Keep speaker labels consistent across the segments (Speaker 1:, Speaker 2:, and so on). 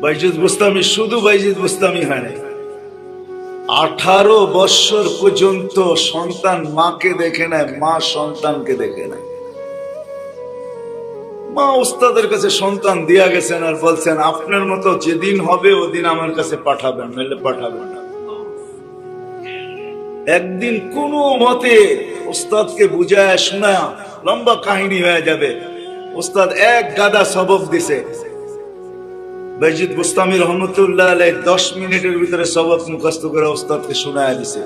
Speaker 1: বাইজিদ বুস্তামি শুধু বাইজিদ বুস্তামি হয় না, 18 বছর পর্যন্ত সন্তান মাকে দেখে নেয়, মা সন্তানকে দেখে নেয়। মা উস্তাদের কাছে সন্তান দিয়া গেছেন আর বলছেন আপনার মতো যেদিন হবে ওদিন আমার কাছে পাঠাবেন, মেলে পাঠাবেন না। একদিন কোন মতে উস্তাদকে বুঝায় শোনায়, লম্বা কাহিনী হয়ে যাবে। উস্তাদ এক গাদা সবক দিছে। বাইজিদ বুস্তামি রহমতুল্লাহ আলাইহি 10 মিনিটের ভিতরে সবক মুখস্থ করে উস্তাদকে শোনায় দিছে।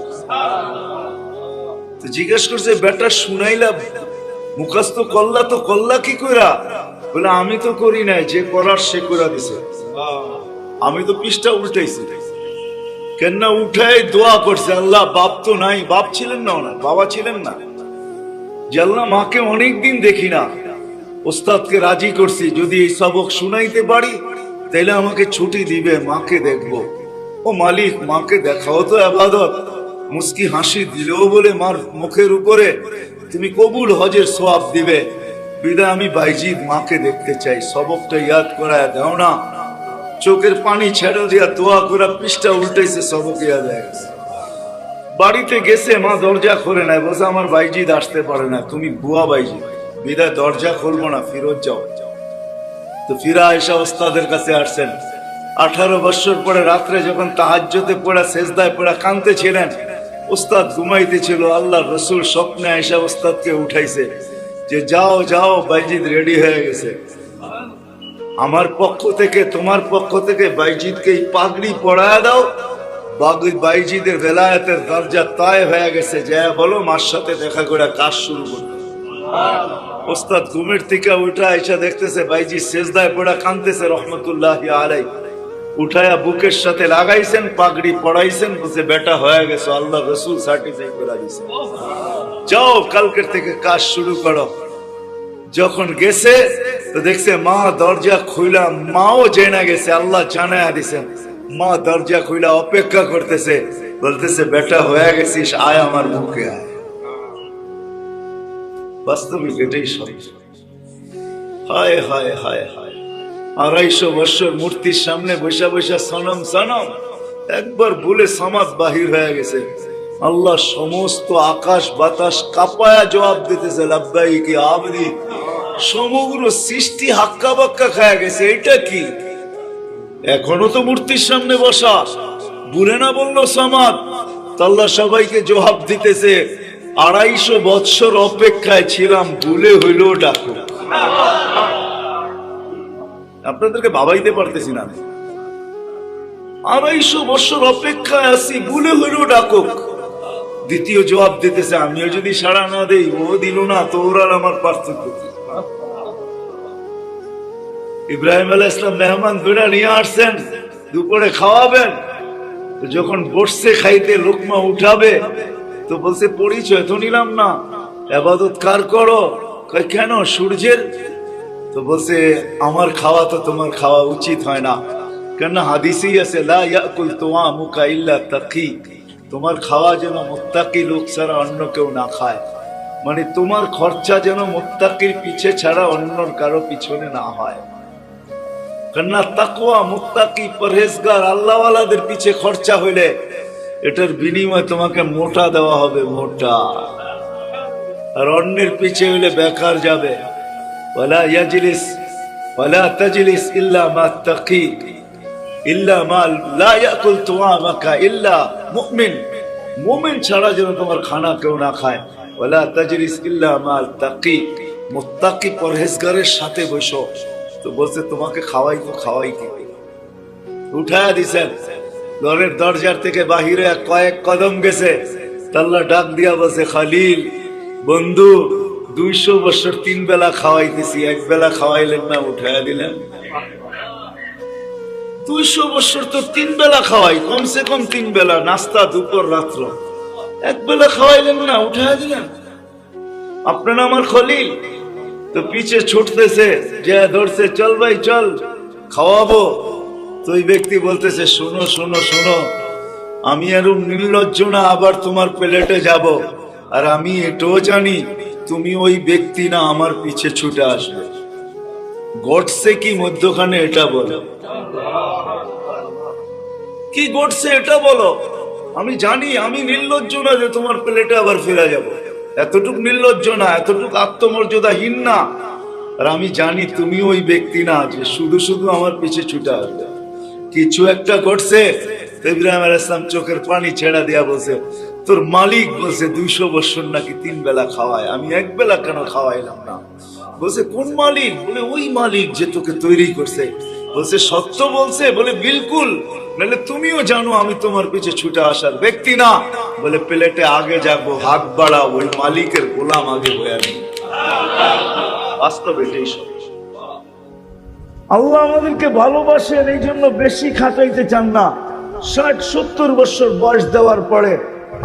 Speaker 1: তো জিজ্ঞেস করছে বেটা শুনাইলা মুখস্থ করলা তো করলা কি কইরা? বলে আমি তো করি নাই, যে করার সে কইরা দিছে। আমি তো পৃষ্ঠা উল্টাইছি। কেননা উঠাই দোয়া করছে, আল্লাহ বাপ তো নাই, বাপ ছিলেন না, ওনার বাবা ছিলেন না, যে আল্লাহ মাকে অনেকদিন দেখি না, ওস্তাদকে রাজি করছি যদি এই সবক শুনাইতে পারি তাইলে আমাকে ছুটি দিবে, মাকে দেখবো। ও মালিক, মাকে দেখাও তো ইবাদত। মুস্কি হাসি দিলেও বলে মার মুখের উপরে তুমি কবুল হজের সওয়াব দিবে, বিদায় আমি বাইজিদ মাকে দেখতে চাই, সবকটা ইয়াদ করায় দাও না। চোখের পানি ছেড়ে দিয়া দোয়া করে পৃষ্ঠা উল্টাইছে, সবক ইয়াদ হয়ে গেছে। বাড়িতে গেছে, মা দরজা খুলে নাই, বলছে আমার বাইজিদ আসতে পারে না, তুমি বুয়া বাইজিদ, বিদায় দরজা খুলবো না, ফিরত যাও। তো ফিরা এসা ওস্তাদের কাছে আসছেন। 18 বছর পরে রাত্রে যখন তাহাজ্জুদে পড়া সেজদায় পড়া কাঁদতেছিলেন, ওস্তাদ ঘুমাইতেছিল, আল্লাহ রসুল স্বপ্নে এসা ওস্তাদকে উঠাইছে যে যাও যাও বাইজিদ রেডি হয়ে গেছে। আমার পক্ষ থেকে তোমার পক্ষ থেকে বাইজিদকে এই পাগড়ি পরায় দাও, বাইজিদের বেলায়েতের দরজা তায় হয়ে গেছে, যা বলো মার সাথে দেখা করে কাজ শুরু করতে। ওস্তাদ ঘুমের থেকে উঠা এসে দেখতেছে বাইজি সেজদায় পড়া কাঁদতেছে রহমতুল্লাহি আলাইহি। উঠায়া বুকের সাথে লাগাইছেন, পাগড়ি পড়াইছেন, বলছে বেটা হয়ে গেছে, আল্লাহ রসুল সার্টিফাই করে দিয়েছে, যাও কালকের থেকে কাজ শুরু করো। যখন গেছে তো দেখছে মা দরজা খুইলা, মাও জেনে গেছে, আল্লাহ জানায়া দিছেন। মা দরজা খুইলা অপেক্ষা করতেছে, বলতেছে বেটা হয়ে গেছিস, আয় আমার মুখে আয়। বাস্তবিক এটাই সত্য। হায় হায় হায় হায়, 250 বছর মূর্তির সামনে বসা বসা সনম সনম, একবার বলে সামাদ বাহির হয়ে গেছে। আল্লাহ সমস্ত আকাশ বাতাস কাঁপায়া জবাব দিতেছে লাব্বাইকি আবদি। সমগ্র সৃষ্টি হাক্কা বাক্কা খায়া গেছে, এটা কি? এখনো তো মূর্তির সামনে বসা, বলে না বললো সামাদ। আল্লাহ সবাইকে জবাব দিতেছে 250 বছর অপেক্ষায় ছিলাম, ভুলে হইল ডাকো। আপনাদেরকে ভাবাইতে পারতেছি না, 250 বছর অপেক্ষায় আছি, ভুলে হইল ডাকো। দ্বিতীয় জবাব দিতেছে আমিও যদি সাড়া না দেই, ও দিল না, তোর আর আমার পার্থক্য। ইব্রাহিম আলাইহিস সালাম মেহমান ধরে নিয়ে আসছেন, দুপুরে খাওয়াবেন। যখন বসছে খাইতে, লোকমা উঠাবে, তো বলছে পরিচয় তো নিলাম না, ইবাদত কার করো? কেন? সূর্যের। তো বলছে আমার খাওয়া তো তোমার খাওয়া উচিত হয় না, কেন হাদিসেই আছে লা ইয়াকুল তুআমুকা ইল্লা তাকি, তোমার খাওয়া যেন মুত্তাকি লোক ছাড়া অন্য কেউ না খায়। মানে তোমার খরচা যেন মুত্তাকির পিছে ছাড়া অন্য কারো পিছনে না হয়। কেননা তাকওয়া, মুত্তাকি, পরহেজগার, আল্লাহওয়ালাদের পিছে খরচা হইলে এটার বিনিময়ে তোমাকে মোটা দেওয়া হবে, মোটা। আর অন্যের পিছে হইলে বেকার যাবে। ওয়ালা ইয়াজলিস ওয়ালা তাজলিস ইল্লা মা তাকি ইল্লা মা লা ইয়াকুল তুআমাকা ইল্লা মুমিন, মুমিন ছাড়া যেন তোমার খানা কেউ না খায়। ওয়ালা তাজলিস ইল্লা মা তাকি, মুত্তাকি পরহেজগারের সাথে বসো। তো বলছে তোমাকে খাওয়াই তো খাওয়াই কি? উঠায়া দিছেন, ঘরের দরজার থেকে বাহিরে কয়েক কদম গেছে, আল্লাহ ডাক দিয়া বলছে খালিল বন্ধু, 200 বছর 3 বেলা খাওয়াইতেছি, এক বেলা খাওয়াইলেন না, উঠায়া দিলেন। 200 বছর তো 3 বেলা খাওয়াই, কমসে কম 3 বেলা, নাস্তা, দুপুর, রাত্র, এক বেলা খাওয়াইলেন না, উঠায়া দিলেন। আপনারা আমার খলিল। তো পিছে ছুটতেছে, যে ধরছে চল ভাই চল খাওয়াবো। তো ওই ব্যক্তি বলতেছে শোনো শোনো শোনো, আমি এরকম নির্লজ্জ না আবার তোমার প্লেটে যাব, আর আমি এটাও জানি তুমি ওই ব্যক্তি না, আমার পিছে ছুটে আসবে। ঘটছে কি মধ্যখানে এটা বলো, কি ঘটছে এটা বলো। আমি জানি আমি নির্লজ্জ না যে তোমার প্লেটে আবার ফিরে যাব, এতটুক নির্লজ্জ না, এতটুক আত্মমর্যাদাহীন না। আর আমি জানি তুমি ওই ব্যক্তি না যে শুধু শুধু আমার পিছে ছুটে আসবে। কিছু একটা ঘটছে। ইব্রাহিম আলাইহিস সালাম চোখের পানি ছেড়া দিয়া বলছে, তোর মালিক বলছে 200 বছর নাকি 3 বেলা খাওয়ায়, আমি এক বেলা কেন খাওয়াইলাম না? বলছে কোন মালিক? বলে ওই মালিক যে তোকে তৈরি করছে। বলছে সত্য বলছে? বলে বিলকুল, নাহলে তুমিও জানো আমি তোমার পিছে ছুটে আসার ব্যক্তি না। বলে প্লেটে আগে যাবো, হাত বাড়াও, ওই মালিকের গোলাম আগে হয়ে আমি। বাস্তবে এটাই সব। আল্লাহ আমাদেরকে ভালোবাসেন, এই জন্য বেশি খাটাইতে চান না। 60-70 বছর বয়স দেওয়ার পরে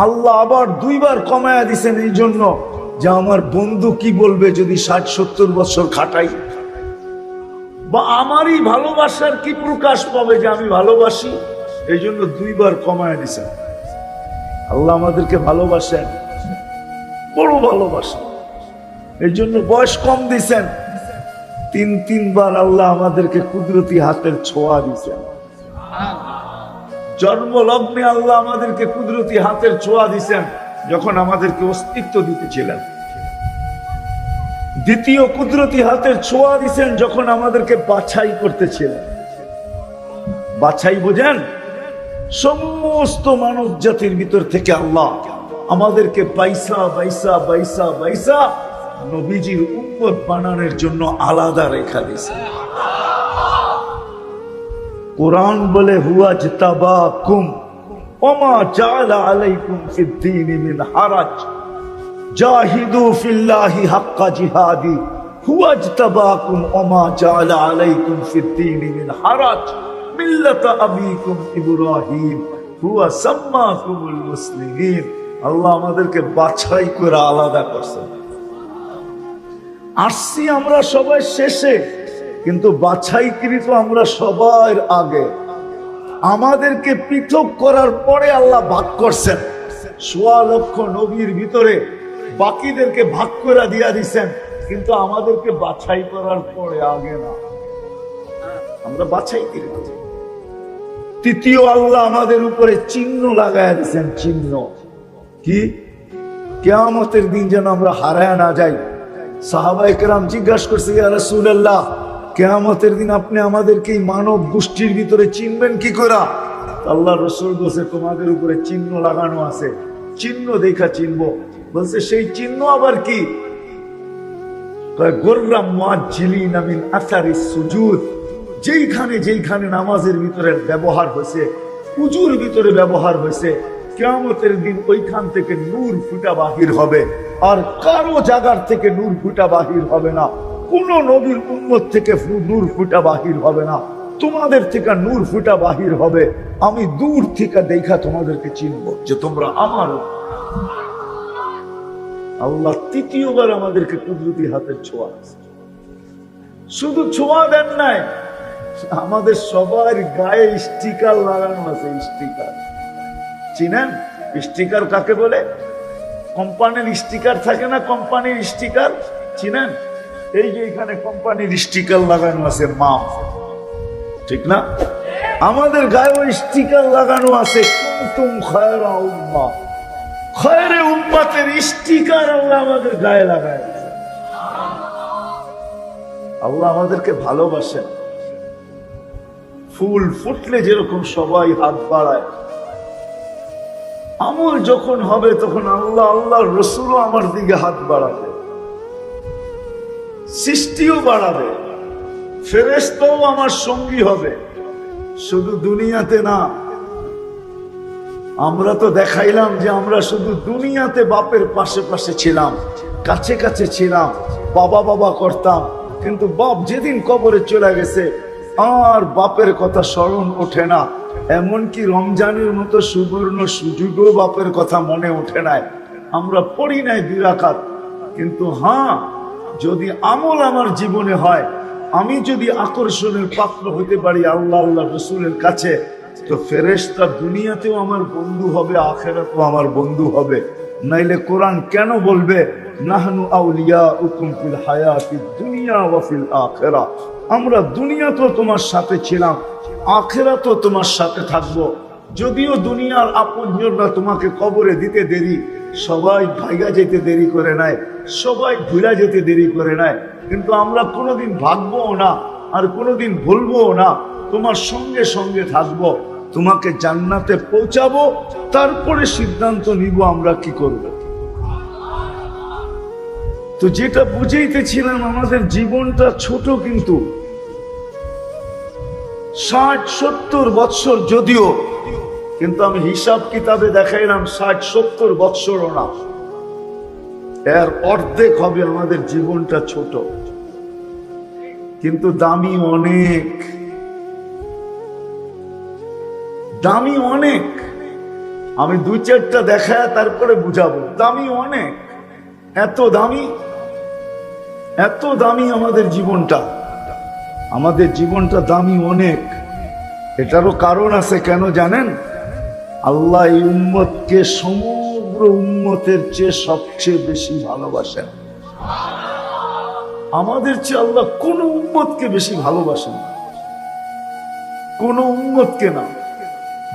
Speaker 1: আল্লাহ আবার 2 বার কমায়া দিছেন, এই জন্য যে আমার বন্ধু কি বলবে যদি 60-70 বছর খাটাই, বা আমারই ভালোবাসার কি প্রকাশ পাবে যে আমি ভালোবাসি। এই জন্য 2 বার কমায়া দিছেন। আল্লাহ আমাদেরকে ভালোবাসেন, বড় ভালোবাসেন, এই জন্য বয়স কম দিছেন। 3 বার আল্লাহ আমাদেরকে কুদরতি হাতের ছোঁয়া দিছেন। জন্মলগ্নে আল্লাহ আমাদেরকে কুদরতি হাতের ছোঁয়া দিছেন যখন আমাদেরকে অস্তিত্ব দিতেছিলেন। দ্বিতীয় কুদরতি হাতের ছোঁয়া দিছেন যখন আমাদেরকে বাছাই করতেছিলেন। বাছাই বোঝেন? সমস্ত মানব জাতির ভিতর থেকে আল্লাহ আমাদেরকে বাইসা বাইসা বাইসা বাইসা নবীজির উম্মত বানানোর জন্য আলাদা রেখা দিয়েছেন। কোরআন বলে হুয়া জিতাবাকুম ওমা জাআলা আলাইকুম ফিদ-দীনি মিন হারাজ জাহিদু ফিল্লাহি হাক্কা জিহাদি হুয়া জিতাবাকুম ওমা জাআলা আলাইকুম ফিদ-দীনি মিন হারাজ মিল্লাতা আবিকুম ইব্রাহিম হুয়া সাম্মাকুমুল মুসলিমিন। আল্লাহ আমাদেরকে বাছাই করে আলাদা করছেন। আসছি আমরা সবাই শেষে, কিন্তু বাছাইকৃত আমরা সবার আগে। আমাদেরকে পৃথক করার পরে আল্লাহ ভাগ করছেন। 1.25 লক্ষ নবীর ভিতরে বাকিদেরকে ভাগ করে দিয়া দিছেন, কিন্তু আমাদেরকে বাছাই করার পরে আগে না, আমরা বাছাইকৃত। তৃতীয় আল্লাহ আমাদের উপরে চিহ্ন লাগায়া দিছেন। চিহ্ন কি? কিয়ামতের দিন যেন আমরা হারায় না যাই। সাহাবায়ে কেরাম জিজ্ঞাসা করছে, ইয়া রাসূলুল্লাহ, কিয়ামতের দিন আপনি আমাদেরকে এই মানব গোষ্ঠীর ভিতরে চিনবেন কি করে? আল্লাহ রাসূল বলছে, তোমাদের উপরে চিহ্ন লাগানো আছে, চিহ্ন দেখা চিনবো। বলছে সেই চিহ্ন আবার কি? গুররাম মুআজ্জিলিনা মিন আসারিস সুজুদ। যেইখানে যেইখানে নামাজের ভিতরে ব্যবহার হয়েছে, উজুর ভিতরে ব্যবহার হয়েছে, কিয়ামতের দিন ওইখান থেকে নূর ফুটা বাহির হবে। আর কারো জায়গার থেকে নূর ফুটা বাহির হবে না। কোন নবীর উম্মত থেকে নূর ফুটা বাহির হবে না। তোমাদের থেকে নূর ফুটা বাহির হবে। আমি দূর থেকে দেখা তোমাদেরকে চিনব যে তোমরা আমার। আল্লাহ তৃতীয়বার আমাদেরকে কুদরতি হাতের ছোঁয়া, শুধু ছোঁয়া দেন নাই, আমাদের সবার গায়ে স্টিকার লাগানো আছে। স্টিকার চিনেন? স্টিকার কাকে বলে? কোম্পানির স্টিকার থাকে না, কোম্পানির স্টিকার চিনেন? এই যে এখানে কোম্পানির স্টিকার লাগানো আছে, মাপ, ঠিক না? আমাদের গায়ে ওই স্টিকার লাগানো আছে, কুনতুম খায়রা উম্মাহ। খায়রে উম্মতের স্টিকার আল্লাহ আমাদের গায়ে লাগায়। আল্লাহ আমাদেরকে ভালোবাসেন। ফুল ফুটলে যেরকম সবাই হাত বাড়ায়, আমল যখন হবে তখন আল্লাহ আল্লাহর রাসূলও আমার দিকে হাত বাড়াবে, সৃষ্টিও বাড়াবে, ফেরেশতাও আমার সঙ্গী হবে। শুধু দুনিয়াতে না, আমরা তো দেখাইলাম যে আমরা শুধু দুনিয়াতে বাপের পাশে পাশে ছিলাম, কাছে কাছে ছিলাম, বাবা বাবা করতাম, কিন্তু বাপ যেদিন কবরে চলে গেছে আর বাপের কথা স্মরণ ওঠে না। এমনকি রমজানের মতো সুবর্ণ সুযোগও বাপের কথা মনে ওঠে নাই। আমরা পড়ি নাই 2 রাকাত, কিন্তু হ্যাঁ, যদি আমল আমার জীবনে হয়, আমি যদি আকর্ষণের পাত্র হইতে পারি আল্লাহ আল্লাহ রাসূলের কাছে, তো ফেরেশতা দুনিয়াতেও আমার বন্ধু হবে, আখিরাতেও আমার বন্ধু হবে। নাইলে কোরআন কেন বলবে নাহনু আউলিয়াউকুম ফিল হায়াতিদ দুনিয়া ওয়া ফিল আখিরাহ? আমরা দুনিয়াতেও তোমার সাথে ছিলাম, আখিরাতেও তোমার সাথে থাকবো। যদিও দুনিয়ার আপনজনরা তোমাকে কবরে দিতে দেরি, সবাই ভাইগা যেতে দেরি করে নেয়, সবাই ভুলা যেতে দেরি করে নেয়, কিন্তু আমরা কোনোদিন ভাগবো না আর কোনোদিন ভুলবো না। তোমার সঙ্গে সঙ্গে থাকবো, তোমাকে জান্নাতে পৌঁছাবো, তারপরে সিদ্ধান্ত নিব আমরা কি করব। তো যেটা বুঝাইতেছিলাম, আমাদের জীবনটা ছোট, কিন্তু 60-70 বৎসর যদিও, কিন্তু আমি হিসাব কিতাবে দেখাইলাম 60-70 বৎসরও না, এর অর্ধেক হবে আমাদের জীবনটা ছোট, কিন্তু দামি অনেক, দামি অনেক। আমি 2-4টা দেখায় তারপরে বুঝাবো, দামি অনেক, এত দামি, এত দামি আমাদের জীবনটা, আমাদের জীবনটা দামি অনেক। এটারও কারণ আছে, কেন জানেন? আল্লাহ এই উম্মতকে সমগ্র উম্মতের চেয়ে সবচেয়ে বেশি ভালোবাসেন। আমাদের চেয়ে আল্লাহ কোন উম্মতকে বেশি ভালোবাসেন, কোন উম্মতকে না।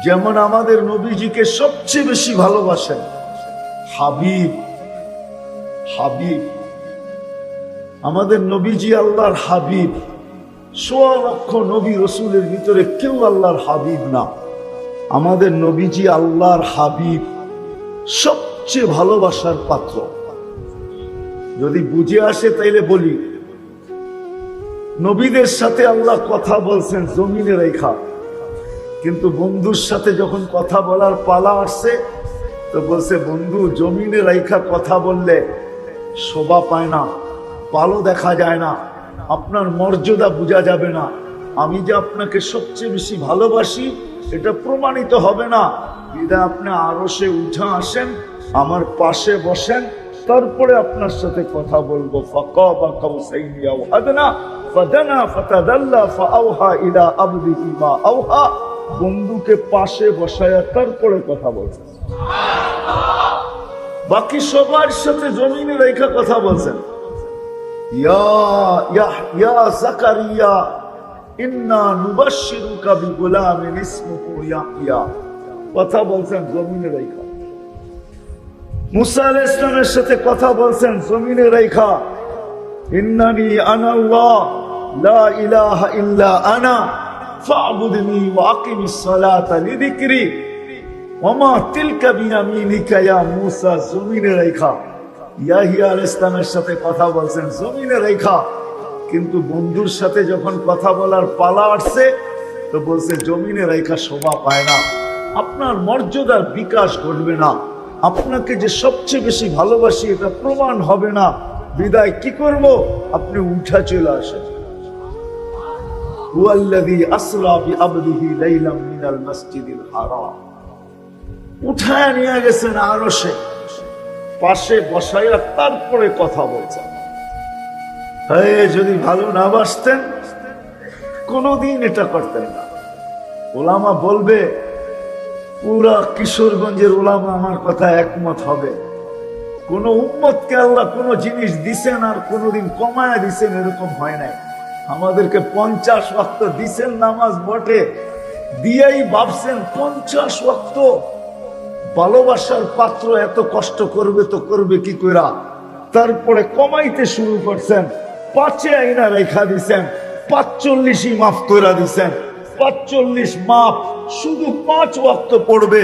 Speaker 1: যেমন আমাদের নবীজিকে সবচেয়ে বেশি ভালোবাসেন, হাবিব, হাবিব। আমাদের নবীজি আল্লাহর হাবিব। 1.25 লক্ষ নবী রসুলের ভিতরে কেউ আল্লাহর হাবিব না, আমাদের নবীজি আল্লাহর হাবিব, সবচেয়ে ভালোবাসার পাত্র। যদি বুঝে আসে তাইলে বলি, নবীদের সাথে আল্লাহ কথা বলছেন জমিনে রেখা, কিন্তু বন্ধুর সাথে যখন কথা বলার পালা আসছে তো বলছে, বন্ধু জমিনে রেখা কথা বললে শোভা পায় না, ভালো দেখা যায় না, আপনার মর্যাদা বোঝা যাবে না, আমি যে আপনাকে সবচেয়ে বেশি ভালোবাসি এটা প্রমাণিত হবে না, বিধায় আপনি আরশে উঠে আসেন, আমার পাশে বসেন, তারপরে আপনার সাথে কথা বলবো। ফাকাবা কাউসাইনি আও আদনা ফাদানা ফাতাদাল্লা ফাআওহা ইলা আবদিহি মা আওহা। বন্ধুকে পাশে বসায়া তারপরে কথা বলছেন, বাকি সবার সাথে জমিনে রেখা কথা বলছেন। ইয়া যাকারিয়া ইন্না নুবাশশিরুকা বিগুলামিন ইসমুহু ইয়াহইয়া, কথা বলছেন জমিনে রেখা। মুসা আলাইহিস সালামের সাথে কথা বলছেন জমিনে রেখা। ইন্নানি আনাল্লাহ লা ইলাহা ইল্লা আনা ফা'বুদনি ওয়া আকিমিস সালাতা লিযিকরি ওয়া মা তিলকা বিয়ামিনিকা ইয়া মুসা, জমিনে রেখা। ইয়াহিয়া আলাইহিস সালামের সাথে কথা বলছেন জমিনে রেখা, কিন্তু বন্ধুর সাথে যখন কথা বলার পালা আসছে তো বলছে জমিনে রেখা শোভা পায় না, আপনার মর্যাদার বিকাশ ঘটবে না, আপনাকে যে সবচেয়ে বেশি ভালোবাসি এটা প্রমাণ হবে না, বিদায় কি করব, আপনি উঠা চলে আসেন। হুয়াল্লাযী আসরা বিআবদিহি লাইলাম মিনাল মাসজিদিল হারাম, উঠায় নিয়ে গেছেন আরশে, পাশে বসাইয়া তারপরে কথা বলছেন। যদি ভালো না বাসতেন কোনদিন এটা করতেন না। ওলামা বলবে, পুরা কিশোরগঞ্জের ওলামা আমার কথা একমত হবে, কোন উম্মতকে আল্লাহ কোন জিনিস দিছেন আর কোনদিন কমায়া দিছেন এরকম হয় নাই। আমাদেরকে 50 ওয়াক্ত দিছেন নামাজ বটে, দিয়েই ভাবছেন 50 ওয়াক্ত। ভালোবাসার পাত্র এত কষ্ট করবে তো করবে কি কইরা, তারপরে কমাইতে শুরু করছেন, 5-এ আইনা রেখা দিছেন, 45ই মাফ কইরা দিছেন, 45 মাফ, শুধু 5 ওয়াক্ত পড়বে।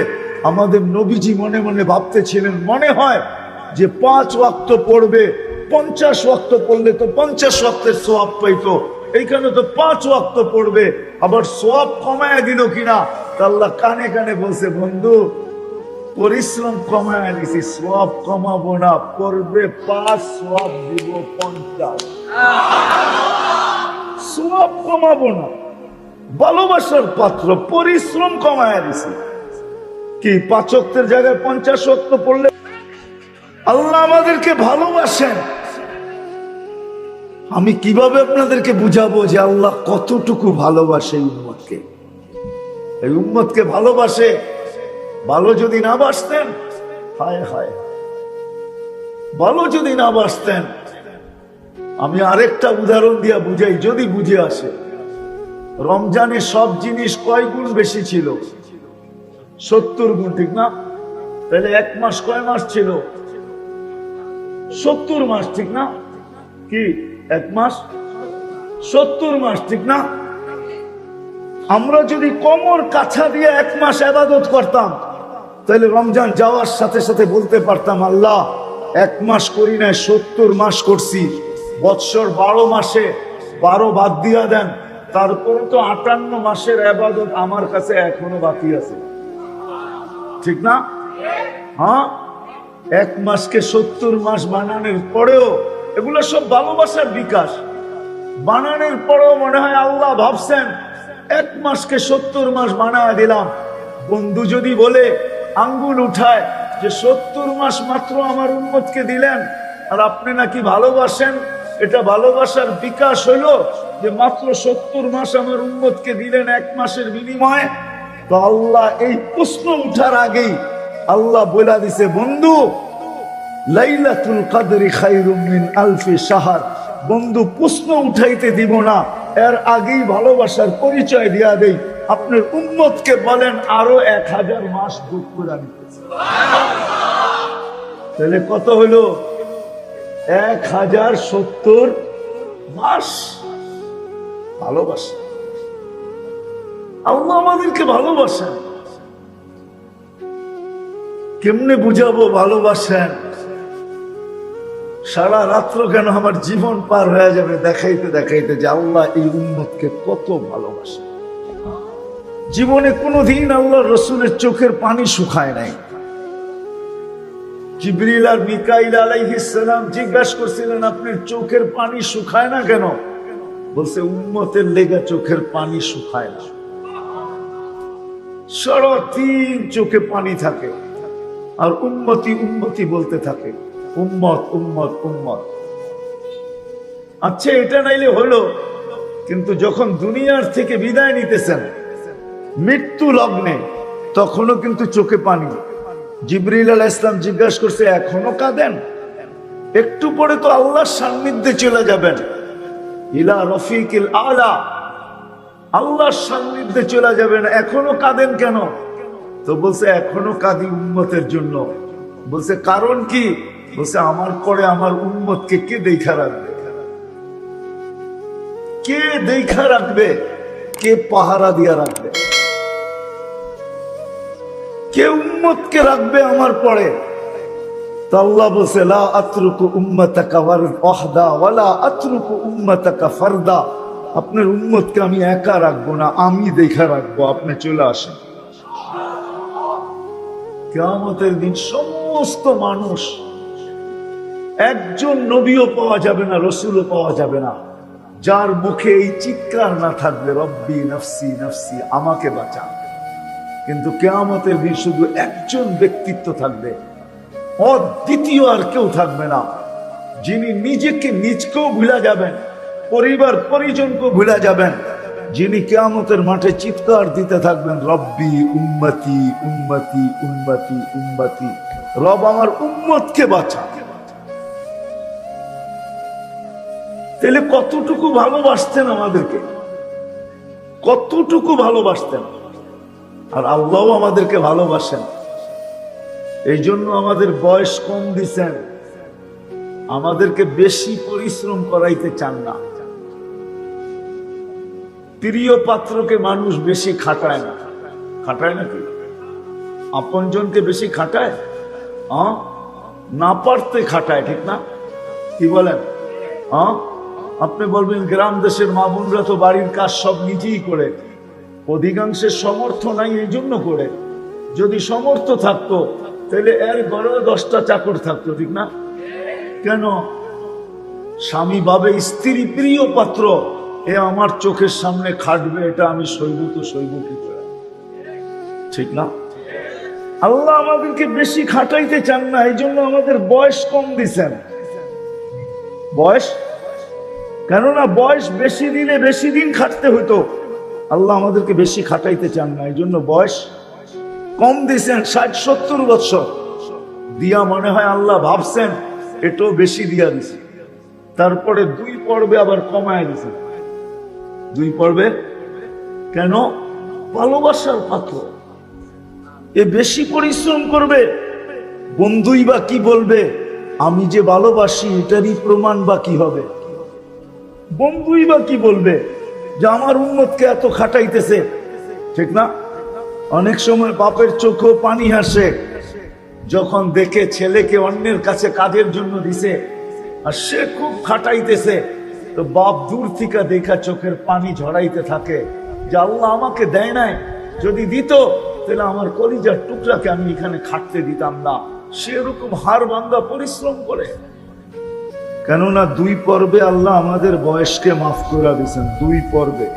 Speaker 1: আমাদের নবীজি মনে মনে ভাবতেছিলেন, মনে হয় যে 5 ওয়াক্ত পড়বে, 50 ওয়াক্ত পড়লে তো 50 ওয়াক্তের সওয়াব পাইতো, এইখানে তো 5 ওয়াক্ত পড়বে, আবার সওয়াব কমায়া দিল কিনা। আল্লাহ কানে কানে বলছে, বন্ধু পরিশ্রম কমায়া দিছি, সওয়াব কমাবো না, পড়বে 5, সওয়াব দিব 50। সওয়াব কমাবো না, ভালোবাসার পাত্র, পরিশ্রম কমায়া দিছি। কি 5 ওয়াক্তের জায়গায় 50 ওয়াক্ত পড়লে আল্লাহ আমাদেরকে ভালোবাসেন। আমি কিভাবে আপনাদেরকে বুঝাবো যে আল্লাহ কতটুকু ভালোবাসে এই উম্মতকে? এই উম্মতকে ভালোবাসে। ভালো যদি না বাসতেন, হায় হায়, ভালো যদি না বাসতেন আমি আরেকটা উদাহরণ দিয়া বুঝাই, যদি বুঝে আসে। রমজানে সব জিনিস কয় গুণ বেশি ছিল? 70 গুণ, ঠিক না? তাহলে এক মাস কয় মাস ছিল? 70 মাস, ঠিক না? কি এক মাস 70 মাস, ঠিক না? আমরা যদি কোমর কাছা দিয়ে এক মাস ইবাদত করতাম, তাহলে রমজান যাওয়ার সাথে সাথে বলতে পারতাম, আল্লাহ এক মাস করি নাই, 70 মাস করছি। বৎসর 12 মাসে 12 বাদ দিয়া দেন, তারপরে তো 58 মাসের ইবাদত আমার কাছে এখনো বাকি আছে, ঠিক না? হ্যাঁ, এক মাসকে 70 মাস বানানোর পরেও, এগুলো সব ভালোবাসার বিকাশ। বানানোর পরেও মনে হয় আল্লাহ ভাবছেন এক মাসকে 70 মাস বানায় দিলাম। বন্ধু যদি বলে, আঙ্গুল উঠায় যে 70 মাস মাত্র আমার উম্মতকে দিলেন, আর আপনি নাকি ভালোবাসেন, এটা ভালোবাসার বিকাশ হইল যে মাত্র 70 মাস আমার উম্মতকে দিলেন এক মাসের বিনিময়ে। তো আল্লাহ এই প্রশ্ন উঠার আগেই আল্লাহ বলে দিছে, বন্ধু লাইলাতুল কদরি খায়রুম মিন আলফি শাহর। বন্ধু প্রশ্ন উঠাইতে দিব না, এর আগেই ভালোবাসার পরিচয় দিয়া দেই। আপনার উম্মতকে বলেন আরো 1000 মাস বুক করে নিতেছে। তাহলে কত হলো? 1070 মাস ভালোবাসা। আল্লাহ আমাদেরকে ভালোবাসেন। কেমনে বুঝাবো ভালোবাসেন? সারা রাত্র কেন আমার জীবন পার হয়ে যাবে দেখাইতে দেখাইতে যে আল্লাহ এই উম্মতকে কত ভালোবাসে। জীবনে কোনোদিন আল্লাহ রসুলের চোখের পানি শুকায় নাই। জিবরিল আর মিকাইল আলাইহিস সালাম জিজ্ঞাসা করছিলেন, আপনার চোখের পানি শুকায় না কেন? বলছে, উম্মতের লেগে চোখের পানি শুকায় না। সারাদিন চোখে পানি থাকে আর উম্মতি উম্মতি বলতে থাকে, উম্মত উম্মত উম্মত। আচ্ছা, এটা নাইলে হলো, কিন্তু যখন দুনিয়ার থেকে বিদায় নিতেছেন মৃত্যু লগ্নে, তখনও কিন্তু চোখে পানি। জিবরিল আলাইহিস সালাম জিজ্ঞাসা করছে, এখনো কাঁদেন? একটু পরে তো আল্লাহর সান্নিধ্যে চলে যাবেন, ইলা রফিকিল আলা, আল্লাহর সান্নিধ্যে চলে যাবেন, এখনো কাঁদেন কেন? তো বলছে, এখনো কাঁদি উম্মতের জন্য। বলছে, কারণ কি? বলছে, আমার পরে আমার উম্মতকে কে দেখা রাখবে? কে দেখা রাখবে? কে পাহারা দিয়া রাখবে? কে উম্মতকে রাখবে আমার পরে? তো আল্লাহ বলছে, লা আতরুকু উম্মাতাকা ওয়াহদা ওয়ালা আতরুকু উম্মাতাকা ফারদা। আপনার উম্মতকে আমি একা রাখবো না, আমি দেখা রাখবো, আপনি চলে আসেন। কিয়ামতের দিন সমস্ত মানুষ, একজন নবীও পাওয়া যাবে না, রসুলও পাওয়া যাবে না, যার মুখে এই চিৎকার না থাকবে, রব্বি নফসি নফসি, আমাকে বাঁচান। কিন্তু কিয়ামতের দিন শুধু একজন ব্যক্তিত্ব থাকবে, অদ্বিতীয় আর কেউ থাকবে না, যিনি নিজেকে নিজকেও ভুলে যাবেন, পরিবার পরিজনকেও ভুলে যাবেন, যিনি কিয়ামতের মাঠে চিৎকার দিতে থাকবেন, রব্বি উম্মতি উম্মতি উম্মতি উম্মতি, রব আমার উম্মতকে বাঁচা। তাহলে কতটুকু ভালোবাসতেন আমাদেরকে, কতটুকু ভালোবাসতেন। আর আল্লাহও আমাদেরকে ভালোবাসেন, এই জন্য আমাদের বয়স কম দিছেন, আমাদেরকে বেশি পরিশ্রম করাইতে চান না। প্রিয় পাত্রকে মানুষ বেশি খাটায় না, খাটায় নাকি? আপনজনকে বেশি খাটায়, না পারতে খাটায়, ঠিক না? কি বলেন? আপনি বলবেন গ্রাম দেশের মা বোনরা তো বাড়ির কাজ সব নিজেই করে, অধিকাংশের সমর্থ নাই এই জন্য করে। যদি সমর্থ থাকতো তাহলে এর ঘরেও 10টা চাকর থাকতো, ঠিক না? কেন? স্বামী ভাবে স্ত্রী প্রিয় পাত্র, এ আমার চোখের সামনে খাটবে, এটা আমি সইব তো সইব কি করে, ঠিক না? আল্লাহ আমাদেরকে বেশি খাটাইতে চান না, এই জন্য আমাদের বয়স কম দিছেন। বয়স, কেননা বয়স বেশি দিলে বেশি দিন খাটতে হতো, আল্লাহ আমাদেরকে বেশি খাটাইতে চান না, এই জন্য বয়স কম দিছেন। 60-70 বছর দিয়া মনে হয় আল্লাহ ভাবছেন এটাও বেশি দিয়া দিছে, তারপরে 2 পর্বে আবার কমায় দিয়েছেন। 2 পর্বে কেন? ভালোবাসার পাত্র, এ বেশি পরিশ্রম করবে, বন্ধুই বা কি বলবে, আমি যে ভালোবাসি এটারই প্রমাণ বা কি হবে, বন্ধুই বা কি বলবে যে আমার উম্মতকে এত খাটাইতেছে, ঠিক না? অনেক সময় বাপের চোখেও পানি আসে যখন দেখে ছেলেকে অন্যের কাছে কাজের জন্য দিছে আর সে খুব খাটাইতেছে, তো বাপ দূর থেকে দেখা চোখের পানি ঝরাইতে থাকে যে আল্লাহ আমাকে দেয় নাই, যদি দিত তাহলে আমার কলিজার টুকরাকে আমি এখানে খাটতে দিতাম না। সেরকম হাড় ভাঙ্গা পরিশ্রম করে। কেননা 2 পর্বে আল্লাহ আমাদের বয়সকে মাফ করে দিয়েছেন। 2 পর্বে,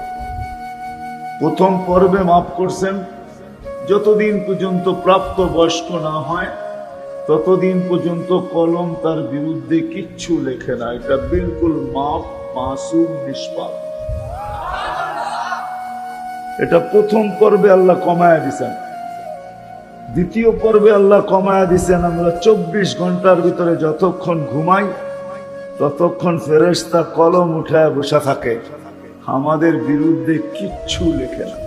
Speaker 1: প্রথম পর্বে মাফ করছেন যতদিন পর্যন্ত প্রাপ্ত বয়স্ক না হয় ততদিন পর্যন্ত কলম তার বিরুদ্ধে কিচ্ছু লেখে না, এটা বিলকুল মাফ, মাসুম, নিষ্পাপ। এটা প্রথম পর্বে আল্লাহ কমায়া দিছেন। দ্বিতীয় পর্বে আল্লাহ কমায়া দিছেন আমরা 24 ঘন্টার ভিতরে যতক্ষণ ঘুমাই ততক্ষণ ফেরেশতা কলম উঠায় বসে থাকে, আমাদের বিরুদ্ধে কিচ্ছু লেখে না।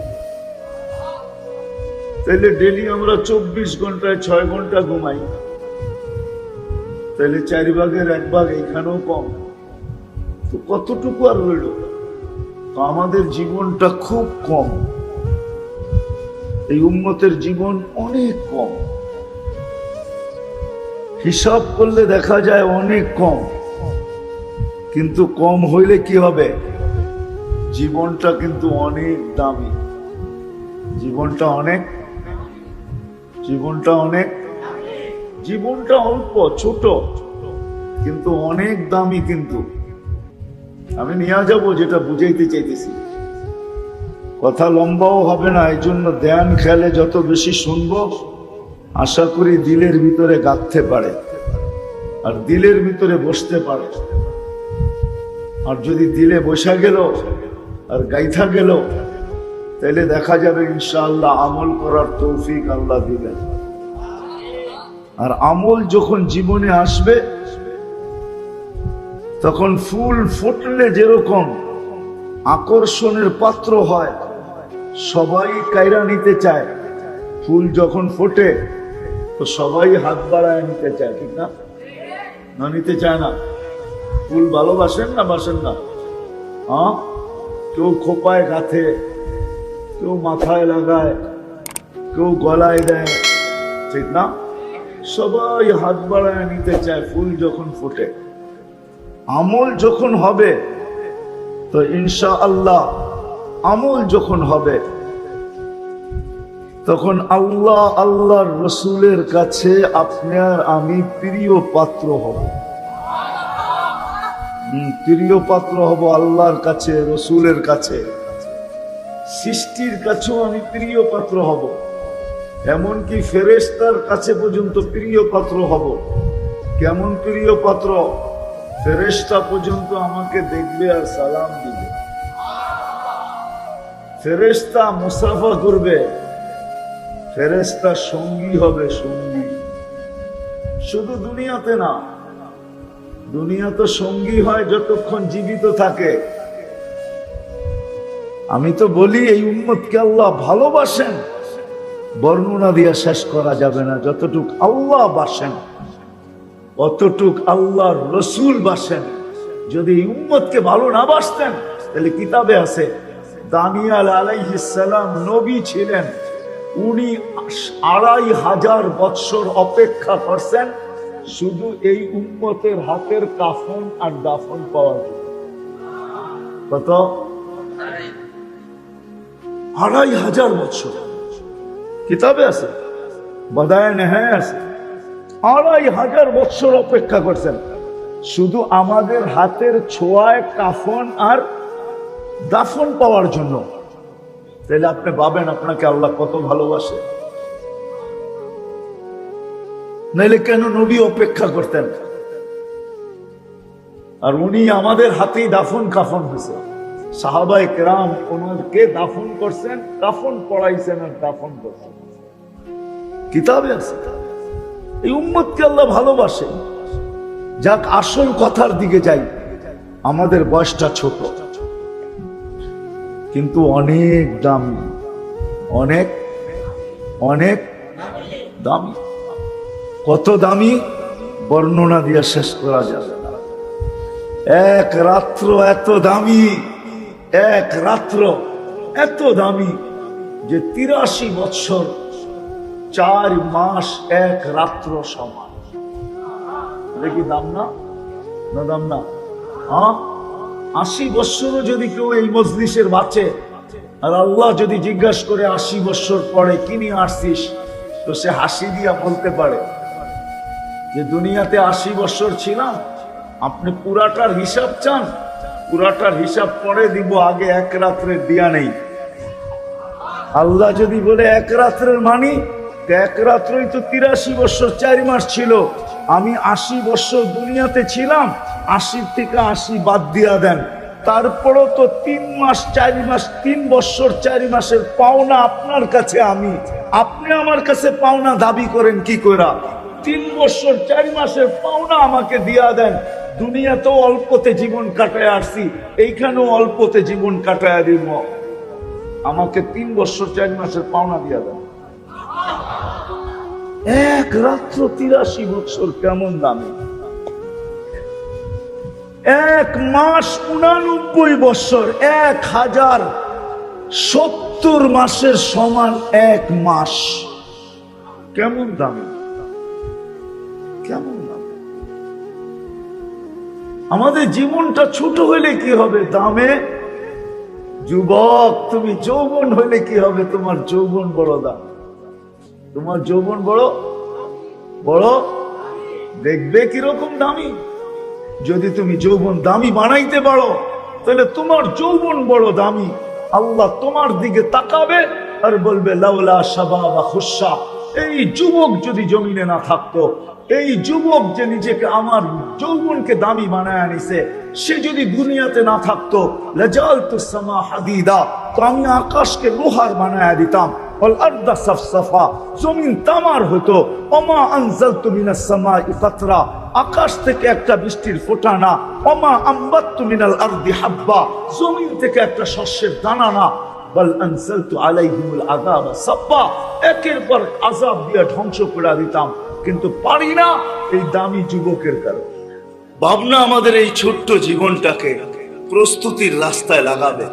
Speaker 1: তাহলে ডেলি আমরা 24 ঘন্টায় 6 ঘন্টা ঘুমাই, তাহলে 4 ভাগের 1 ভাগ এখানেও কম, তো কতটুকু আর রইল? তো আমাদের জীবনটা খুব কম, এই উম্মতের জীবন অনেক কম, হিসাব করলে দেখা যায় অনেক কম। কিন্তু কম হইলে কি হবে? জীবনটা কিন্তু অনেক দামি, জীবনটা অনেক জীবনটা অল্প ছোট কিন্তু অনেক দামি। কিন্তু আমি নিয়ে যাব যেটা বুঝাইতে চাইতেছি, কথা লম্বাও হবে না, এই জন্য ধ্যান খেলে যত বেশি শুনবো আশা করি দিলের ভিতরে গাঁথতে পারে আর দিলের ভিতরে বসতে পারে। আর যদি দিলে বসা গেল আর গাইথা গেল তাহলে দেখা যাবে ইনশাআল্লাহ আমল করার তৌফিক আল্লাহ দিবেন। আর আমল যখন জীবনে আসবে তখন ফুল ফুটলে যেরকম আকর্ষণের পাত্র হয়, সবাই কায়রা নিতে চায়, ফুল যখন ফোটে তো সবাই হাত বাড়ায় নিতে চায়, ঠিক না? না নিতে চায় না? ফুল ভালোবাসেন না বাসেন না? হ্যাঁ, কেউ খোপায় গাঁথে, কেউ মাথায় লাগায়, কেউ গলায় দেয়, ঠিক না? সবাই হাত বাড়ায় নিতে চায় ফুল যখন ফোটে। আমল যখন হবে তো ইনশাআল্লাহ আমল যখন হবে তখন আল্লাহ আল্লাহর রসুলের কাছে আপনি আর আমি প্রিয় পাত্র হব, প্রিয় পাত্র হব আল্লাহর কাছে, রসুলের কাছে, সৃষ্টির কাছেও আমি প্রিয় পাত্র হব, এমনকি ফেরেশতার কাছে পর্যন্ত প্রিয় পাত্র হব। কেমন প্রিয় পাত্র? ফেরেশতা পর্যন্ত আমাকে দেখবে আর সালাম দিবে, ফেরেশতা মুসাফা করবে, ফেরেশতা সঙ্গী হবে, সঙ্গী। শুধু দুনিয়াতে না, দুনিয়া তো সঙ্গী হয় যতক্ষণ জীবিত থাকে। আমি তো বলি এই উম্মতকে আল্লাহ ভালোবাসেন, বর্ণনা দিয়ে শেষ করা যাবে না। যতটুক আল্লাহ বাসেন অতটুক আল্লাহর রসুল বাসেন। যদি এই উম্মতকে ভালো না বাসতেন তাহলে কিতাবে আছে দানিয়াল আলাইহিস সালাম নবী ছিলেন, উনি 2500 বৎসর অপেক্ষা করছেন শুধু এই উম্মতের হাতের কাফন আর দাফন পাওয়ার জন্য। কত? 2500 বৎসর কিতাবে আছে, বাদায়ে নেহায় আছে। 2500 বৎসর অপেক্ষা করছেন শুধু আমাদের হাতের ছোঁয়ায় কাফন আর দাফন পাওয়ার জন্য। তাহলে আপনি ভাবেন আপনাকে আল্লাহ কত ভালোবাসে। নাইলে কেন নবী অপেক্ষা করতেন? আর উনি আমাদের হাতেই দাফন কাফন হয়েছে। সাহাবায়ে কেরাম ওনাকে দাফন করছেন, কাফন পড়াইছেন আর দাফন করছেন, কিতাবে আছে। এই উম্মতকে আল্লাহ ভালোবাসে। যাক, আসল কথার দিকে যাই। আমাদের বয়সটা ছোট, কিন্তু অনেক দামি, অনেক অনেক দামি। কত দামি বর্ণনা দিয়ে শেষ করা যাবে না। এক রাত্র এত দামি, এক রাত্র এত দামি যে ৮৩ বৎসর ৪ মাস এক রাত্র সমান। দেখি দাম না, না দাম না? ৮০ বৎসরও যদি কেউ এই মজলিসের বাঁচে, আর আল্লাহ যদি জিজ্ঞাসা করে ৮০ বৎসর পরে কি নিয়ে আসছিস, তো সে হাসি দিয়া বলতে পারে যে দুনিয়াতে ৮০ বৎসর ছিলাম। আপনি পুরাটার হিসাব চান? পুরাটার হিসাব পরে দিব, আগে এক রাত্রের দিয়া নেই। আল্লাহ যদি বলে এক রাত্রের মানি, এক রাত্রই তো ৮৩ বৎসর ৪ মাস ছিল। আমি ৮০ বৎসর দুনিয়াতে ছিলাম, ৮০ থেকে ৮০ বাদ দিয়া দেন, তারপরও তো ৩ মাস ৪ মাস ৩ বৎসর ৪ মাসের পাওনা আপনার কাছে আমি। আপনি আমার কাছে পাওনা দাবি করেন কি কইরা? ৩ বৎসর ৪ মাসের পাওনা আমাকে দিয়া দেন। দুনিয়াতেও অল্পতে জীবন কাটায় আসছি, এইখানেও অল্পতে জীবন কাটায় দিব, আমাকে ৩ বৎসর ৪ মাসের পাওনা দিয়া দেন। এক রাত্র ৮৩ বৎসর কেমন দামি? এক মাস ৮৯ বৎসর, ১০৭০ মাসের সমান এক মাস। কেমন দামি, কেমন দামি? আমাদের জীবনটা ছোট হইলে কি হবে দামে? যুবক, তুমি যৌবন হইলে কি হবে? তোমার যৌবন বড় দাম, তোমার যৌবন বড় বড়। দেখবে কিরকম দামি। যদি তুমি যৌবন দামি বানাইতে পারো, তাহলে তোমার যৌবন বড় দামি। আল্লাহ তোমার দিকে তাকাবে আর বলবে লাউলা শাবাবা খুশা। এই যুবক যদি জমিনে না থাকতো, এই যুবক যে নিজেকে আমার যৌবনকে দামি বানায় আনিছে, সে যদি দুনিয়াতে না থাকতো, লাজালতুস সামা হাদিদা, তো আমি আকাশকে লোহার বানায় দিতাম। জমিন তামার হতো। ওমা আনজালতু মিনাস সামাই কাতরা, আকাশ থেকে একটা বৃষ্টির ফোঁটা না। ওমা আম্বাততু মিনাল আরদি হাব্বা, জমিন থেকে একটা শস্যের দানা না। বল আনজালতু আলাইহিমুল আযাবা সাব্বা, একের পর আযাব দিয়ে ধ্বংস করে দিতাম, কিন্তু পারি না এই দামি যুবকের কারণে। ভাবনা আমাদের এই ছোট্ট জীবনটাকে প্রস্তুতির রাস্তায় লাগাবে।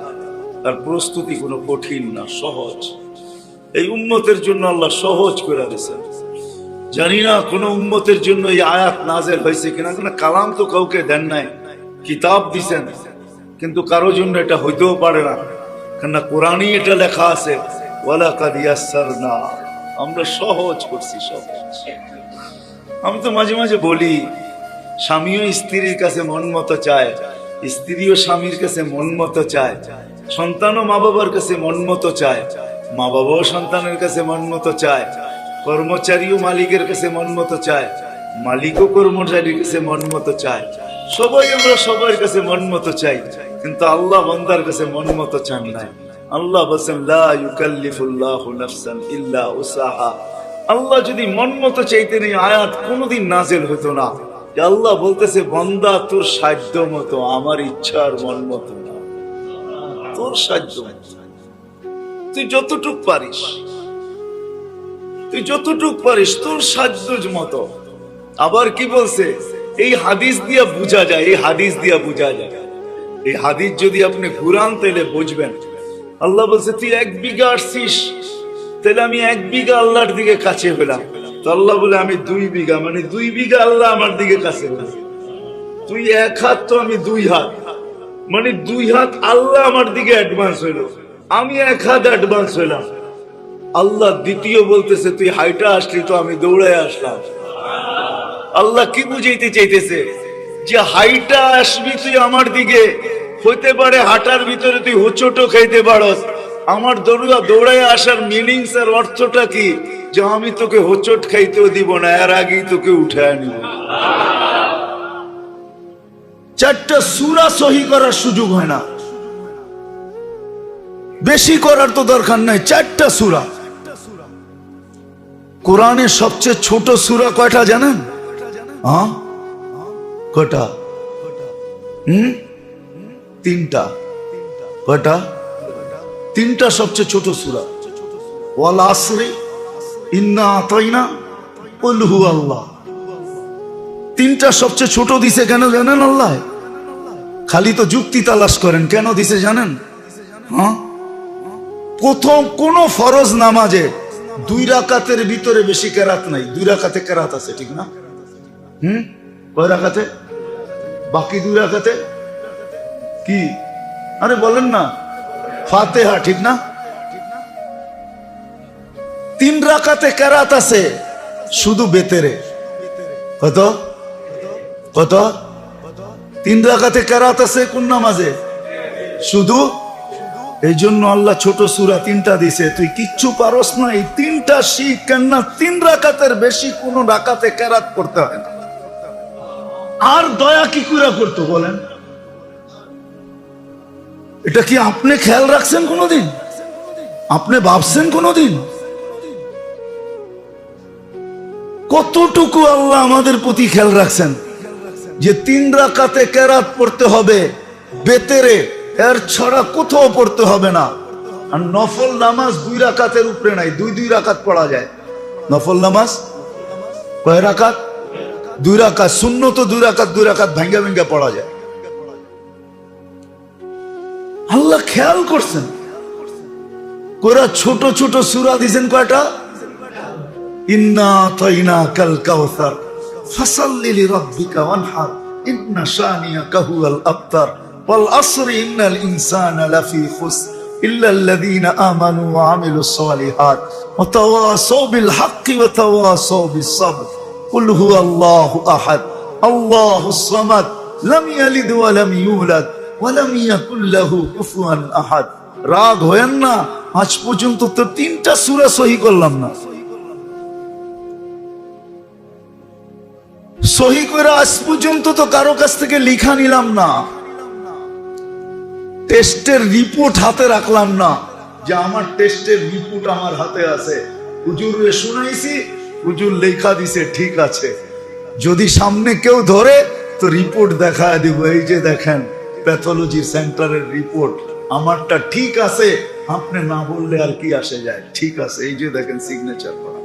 Speaker 1: আর প্রস্তুতি কোনো কঠিন না, সহজ। এই উম্মতের জন্য আল্লাহ সহজ করে দিয়েছেন। জানি না কোন উম্মতের জন্য এই আয়াত নাযিল হয়েছে কিনা, কারণ কালাম তো কাউকে দেন নাই, কিতাব দিছেন, কিন্তু কারো জন্য এটা হইতেও পারে না, কারণ কোরআনই এটা লেখা আছে, ওয়ালাকাদ ইয়াসসারনা, আমরা সহজ করছি, সহজ। আমি তো মাঝে মাঝে বলি, স্বামীও স্ত্রীর কাছে মন মতো চায়, স্ত্রীও স্বামীর কাছে মন মতো চায়, সন্তানও মা বাবার কাছে মন মতো চায়, মা বাবাও সন্তানের কাছে মন মতো চায়, কর্মচারীও মালিকের কাছে মন মতো চায়, মালিকও কর্মচারীর কাছে মন মতো চায়। সবাই আমরা সবার কাছে মন মতো চাই, কিন্তু আল্লাহ বান্দার কাছে মন মতো চান নাই। আল্লাহ বলেন লা ইউকাল্লিফুল্লাহু নাফসান ইল্লা উসাহা। আল্লাহ যদি মন মতো চাইতেন এই আয়াত কোনোদিন নাযিল হতো না। আল্লাহ বলতেছে, বান্দা তোর সাধ্য মতো, আমার ইচ্ছার মন মতো না, তোর সাধ্য মতো, তুই যতটুক পারিস, তুই যতটুক পারিস তোর সাধ্য মতো। আবার কি বলছে? এই হাদিস দিয়া বুঝা যায়, এই হাদিস দিয়া বুঝা যায়। এই হাদিস যদি আপনি ঘুরান তাহলে বুঝবেন। আল্লাহ বলছে, তুই 1 বিঘা আসছিস, তাহলে আমি 1 বিঘা আল্লাহর দিকে কাছে হলাম। তো আল্লাহ বলে, আমি 2 বিঘা, মানে 2 বিঘা আল্লাহ আমার দিকে কাছে হলাম। তুই 1 হাত, তো আমি 2 হাত, মানে 2 হাত আল্লাহ আমার দিকে অ্যাডভান্স হইল, আমি 1 হাত অ্যাডভান্স হইলাম। আল্লাহ দ্বিতীয় বলতেছে, তুই হাইটা আসলি, তো আমি দৌড়ায় আসলাম। আল্লাহ কি বুঝাইতে চাইতেছে? যে হাইটা আসবি তুই আমার দিকে, হইতে পারে হাঁটার ভিতরে তুই হোঁচটও খাইতে পারস। আমার দৌড়ায় আসার মিনিংস আর অর্থটা কি? যে আমি তোকে হোঁচট খাইতেও দিব না, এর আগেই তোকে উঠায় নিব। 4টা সূরা সহি করার সুযোগ হয় না, বেশি করার তো দরকার নাই। 4টা সূরা। কোরআনের সবচেয়ে ছোট সূরা কয়টা জানেন? কয়টা? তিনটা। কয়টা? তিনটা সবচেয়ে ছোট সূরা। ওয়াল আসরি, ইন্না আতাইনা, কুল হু আল্লাহ। তিনটা সবচেয়ে ছোট দিছে কেন জানেন? আল্লাহ খালি তো যুক্তি তালাশ করেন, কেন দিছে জানেন? হ্যাঁ, প্রথম কোন ফরজ নামাজে 2 রাকাতের ভিতরে বেশি কেরাত নাই। 2 রাকাতে কেরাত আছে, ঠিক না? কয় রাকাতে? বাকি 2 রাকাতে কি? আরে বলেন না, ফাতিহা, ঠিক না? 3 রাকাতে কেরাত আছে শুধু বেতেরে। কত কত? 3 রাকাতে কেরাত আছে কোন নামাজে? শুধু। এই জন্য আল্লাহ ছোট সূরা 3টা দিছে। তুই কিচ্ছু পারস না, এই 3টা শিখ, কেন 3 রাকাতের বেশি কোন রাকাতে কেরাত করতে হয় না। আর দয়া কি করে করতো বলেন? এটা কি আপনি খেয়াল রাখছেন কোনদিন? আপনি ভাবছেন কোনদিন কতটুকু আল্লাহ আমাদের প্রতি খেয়াল রাখছেন যে 3 রাকাতে কেরাত পড়তে হবে বেতেরে, এর ছাড়া কোথাও পড়তে হবে না। আর নফল নামাজ 2 রাকাতের উপরে নাই, 2 রাকাত পড়া যায়। নফল নামাজ কয় রাকাত? 2 রাকাত। সুন্নত 2 রাকাত, 2 রাকাত ভাঙ্গা ভাঙ্গা পড়া যায়। আল্লাহ খেয়াল করছেন। কোরা ছোট ছোট সূরা দিয়েছেন কয়টা? ইন্না আতাইনাকাল কাউসার ফাসাল্লি লিরাব্বিকা ওয়ানহার ইন্না শানিয়াকা হুয়াল আবতার ওয়াল আসরি ইন্নাল ইনসানা লাফি খুসর ইল্লাল্লাযীনা আমানু ওয়া আমিলুস সালিহাত ওয়া তাওয়াসাউ বিল হাক্কি ওয়া তাওয়াসাউ বিস সাবর কুল হুয়াল্লাহু আহাদ আল্লাহুস সামাদ লাম ইয়ালিদ ওয়া লাম ইউলাদ ওয়া লাম ইয়াকুল লাহু কুফুয়ান আহাদ। রাগ হয়েন না, আজ পর্যন্ত তো 3টা সূরা সহি করলাম না। সহি করে আজ পর্যন্ত তো কারো কাছ থেকে লিখা নিলাম না, টেস্টের রিপোর্ট হাতে রাখলাম না যে আমার টেস্টের রিপোর্ট আমার হাতে আছে। হুজুরে শুনাইছি, হুজুর লেখা দিছে, ঠিক আছে। যদি সামনে কেউ ধরে তো রিপোর্ট দেখায় দিব, এই যে দেখেন প্যাথোলজি সেন্টারের রিপোর্ট, আমারটা ঠিক আছে। আপনি না বললে আর কি আসে যায়? ঠিক আছে, এই যে দেখেন সিগনেচার করা।